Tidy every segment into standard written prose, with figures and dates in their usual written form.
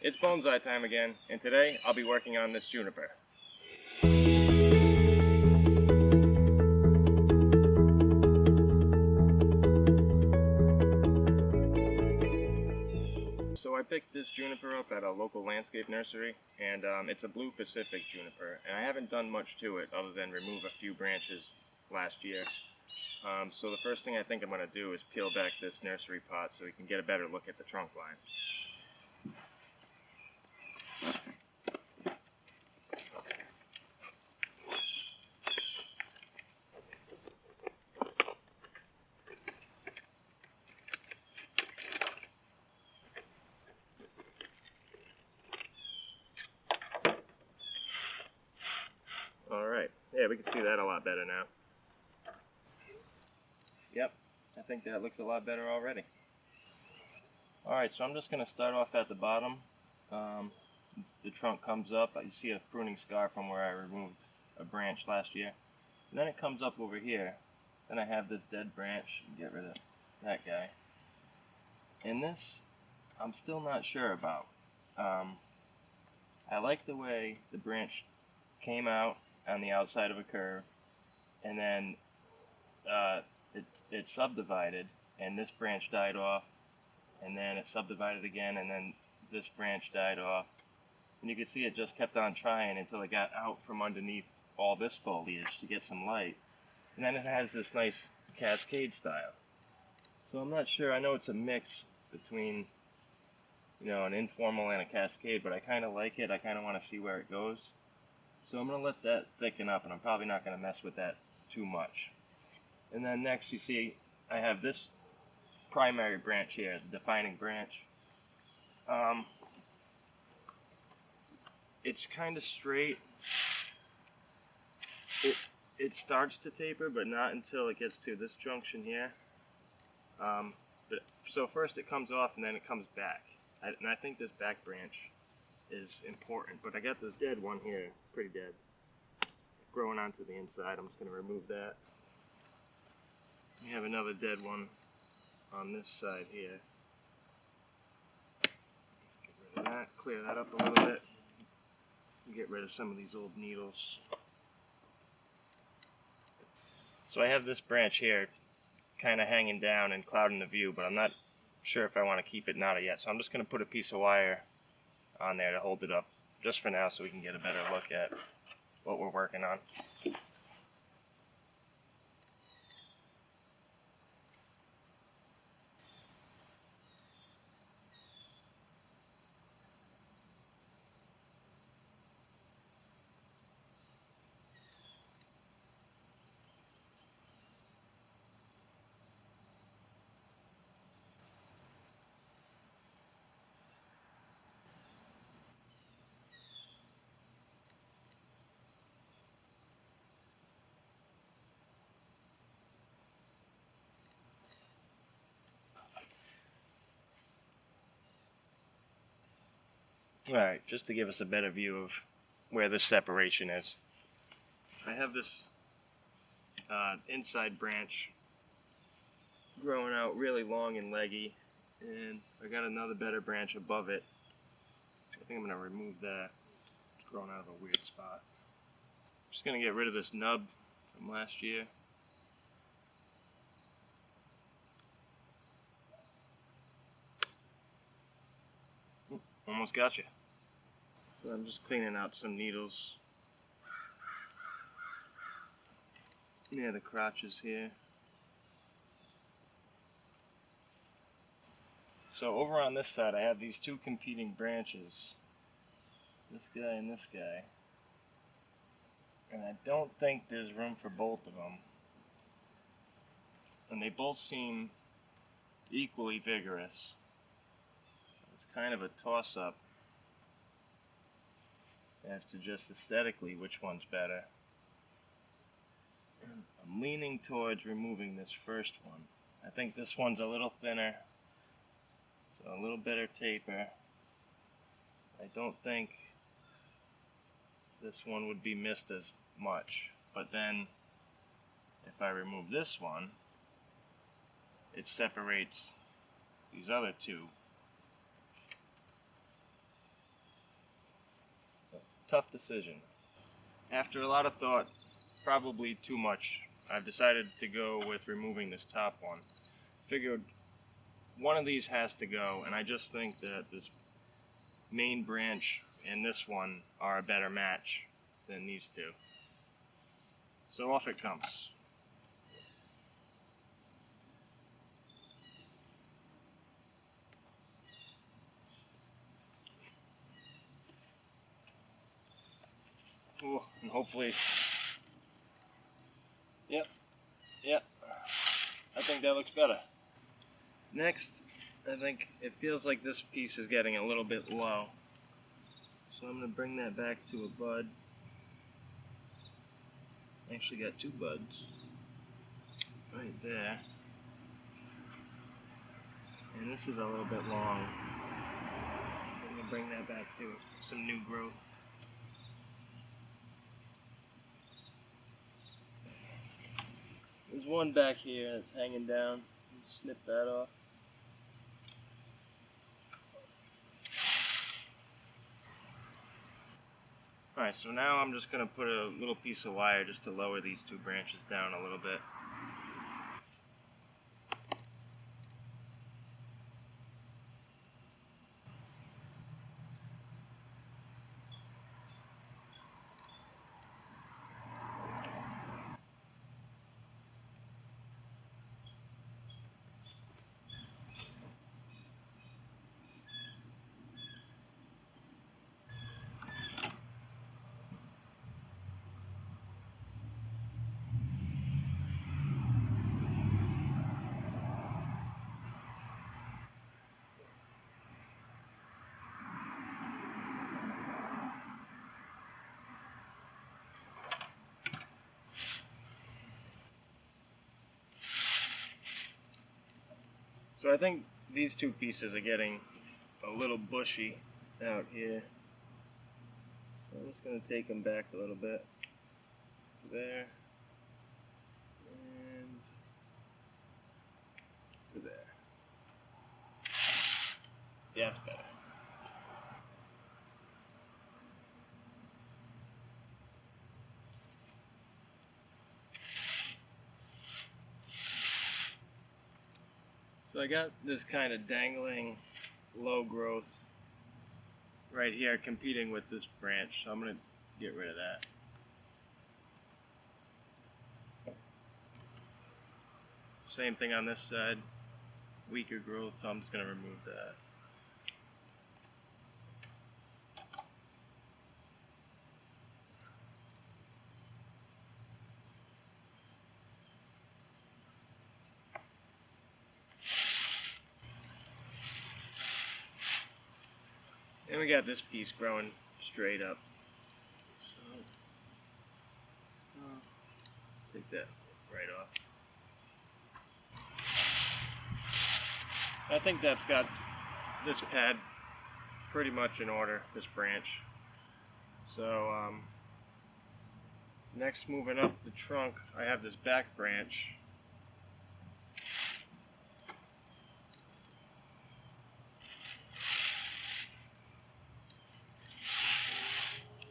It's Bonsai time again, and today I'll be working on this juniper. So I picked this juniper up at a local landscape nursery, and it's a blue Pacific juniper, and I haven't done much to it other than remove a few branches last year. So the first thing I think I'm going to do is peel back this nursery pot so we can get a better look at the trunk line. Alright, yeah, we can see that a lot better now. Yep, I think that looks a lot better already. Alright, so I'm just going to start off at the bottom. The trunk comes up. You see a pruning scar from where I removed a branch last year. And then it comes up over here. Then I have this dead branch. Get rid of that guy. And this, I'm still not sure about. I like the way the branch came out on the outside of a curve, and then it subdivided, and this branch died off, and then it subdivided again, and then this branch died off. And you can see it just kept on trying until it got out from underneath all this foliage to get some light. And then it has this nice cascade style. So I'm not sure. I know it's a mix between, you know, an informal and a cascade, but I kind of like it. I kind of want to see where it goes. So I'm going to let that thicken up, and I'm probably not going to mess with that too much. And then next you see I have this primary branch here, the defining branch. It's kind of straight. It starts to taper, but not until it gets to this junction here. So first it comes off and then it comes back. And I think this back branch is important, but I got this dead one here, pretty dead, growing onto the inside. I'm just going to remove that. We have another dead one on this side here. Let's get rid of that, clear that up a little bit, get rid of some of these old needles. So I have this branch here kind of hanging down and clouding the view, but I'm not sure if I want to keep it knotted yet. So I'm just going to put a piece of wire on there to hold it up just for now so we can get a better look at what we're working on. Alright, just to give us a better view of where this separation is. I have this inside branch growing out really long and leggy, and I got another better branch above it. I think I'm going to remove that. It's growing out of a weird spot. I'm just going to get rid of this nub from last year. Almost got you. So I'm just cleaning out some needles near the crotches here. So over on this side I have these two competing branches, this guy and this guy, and I don't think there's room for both of them, and they both seem equally vigorous. It's kind of a toss-up as to just aesthetically which one's better. I'm leaning towards removing this first one. I think this one's a little thinner, so a little better taper. I don't think this one would be missed as much, but then if I remove this one, it separates these other two. tough decision. After a lot of thought, probably too much, I've decided to go with removing this top one. Figured one of these has to go, and I just think that this main branch and this one are a better match than these two. So off it comes. Ooh, and hopefully, yep, I think that looks better. Next, I think it feels like this piece is getting a little bit low. So I'm going to bring that back to a bud. Actually got two buds right there. And this is a little bit long. I'm going to bring that back to some new growth. There's one back here that's hanging down. Snip that off. Alright, so now I'm just going to put a little piece of wire just to lower these two branches down a little bit. So I think these two pieces are getting a little bushy out here. So I'm just going to take them back a little bit to there and to there. Yeah, that's better. So I got this kind of dangling low growth right here competing with this branch, so I'm going to get rid of that. Same thing on this side, weaker growth, so I'm just going to remove that. And we got this piece growing straight up. So, take that right off. I think that's got this pad pretty much in order, this branch. So next, moving up the trunk, I have this back branch.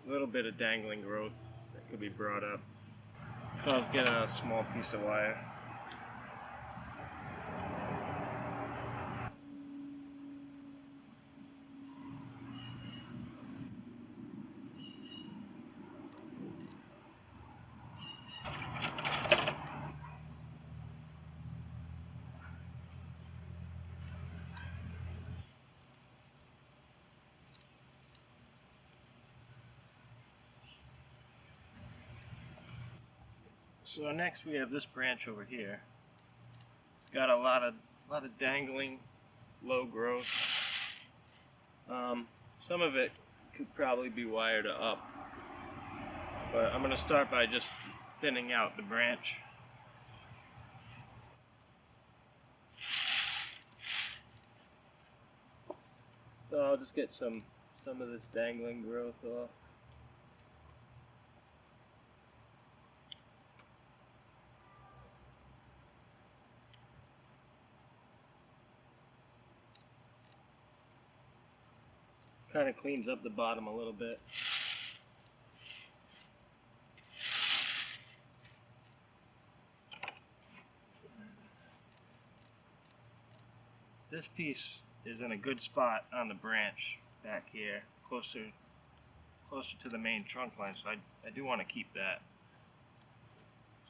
A little bit of dangling growth that could be brought up. So I was getting a small piece of wire. So next we have this branch over here. It's got a lot of dangling, low growth. Some of it could probably be wired up, but I'm going to start by just thinning out the branch. So I'll just get some of this dangling growth off. Kind of cleans up the bottom a little bit. this piece is in a good spot on the branch back here, closer to the main trunk line, so I do want to keep that.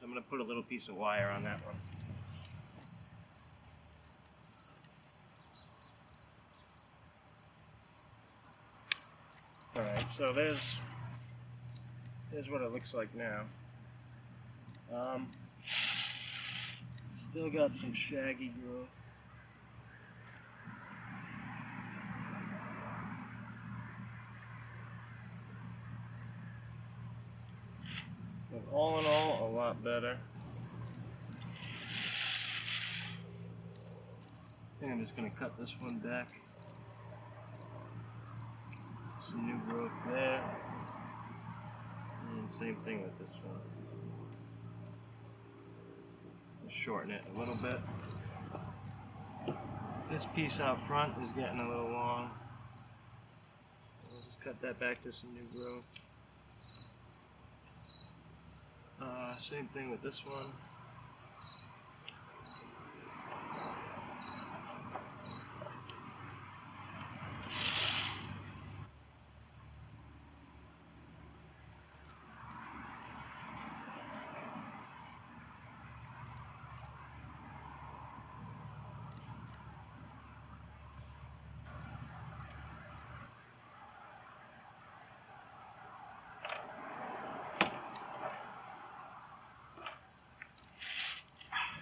So I'm going to put a little piece of wire on that one. Alright, so there's what it looks like now. Still got some shaggy growth. But all in all, a lot better. I think I'm just going to cut this one back. Some new growth there. And same thing with this one. Just shorten it a little bit. This piece out front is getting a little long. We'll just cut that back to some new growth. Same thing with this one.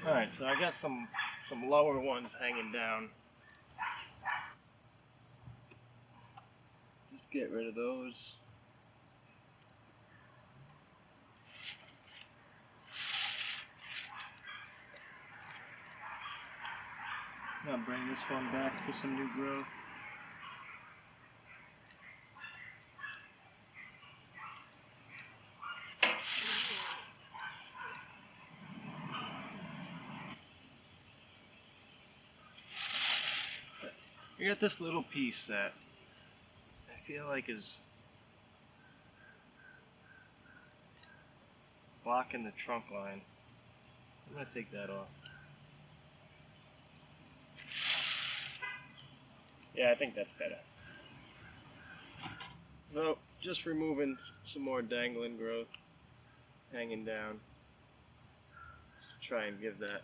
Alright, so I got some lower ones hanging down. Just get rid of those. Now bring this one back to some new growth. I got this little piece that I feel like is blocking the trunk line. I'm going to take that off. Yeah, I think that's better. So, just removing some more dangling growth hanging down. Just try and give that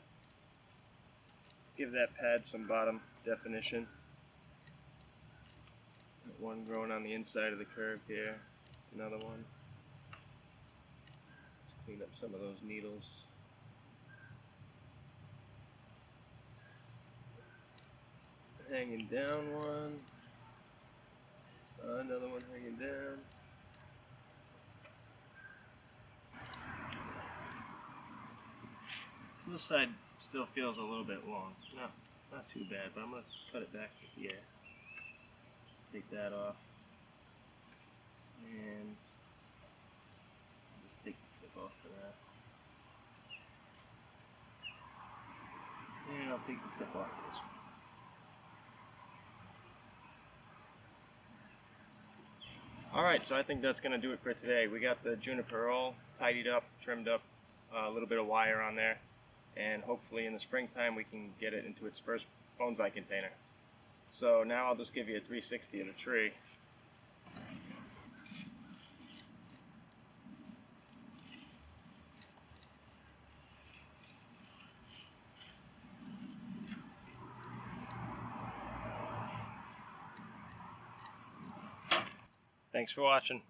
pad some bottom definition. One growing on the inside of the curve here, another one. Just clean up some of those needles. Hanging down one, another one hanging down. This side still feels a little bit long. Not too bad, but I'm going to cut it back to here. Take that off, and just take the tip off for that. And I'll take the tip off for this one. Alright, so I think that's going to do it for today. We got the juniper all tidied up, trimmed up, a little bit of wire on there, and hopefully in the springtime we can get it into its first bonsai container. So now I'll just give you a 360 of the tree. Thanks for watching.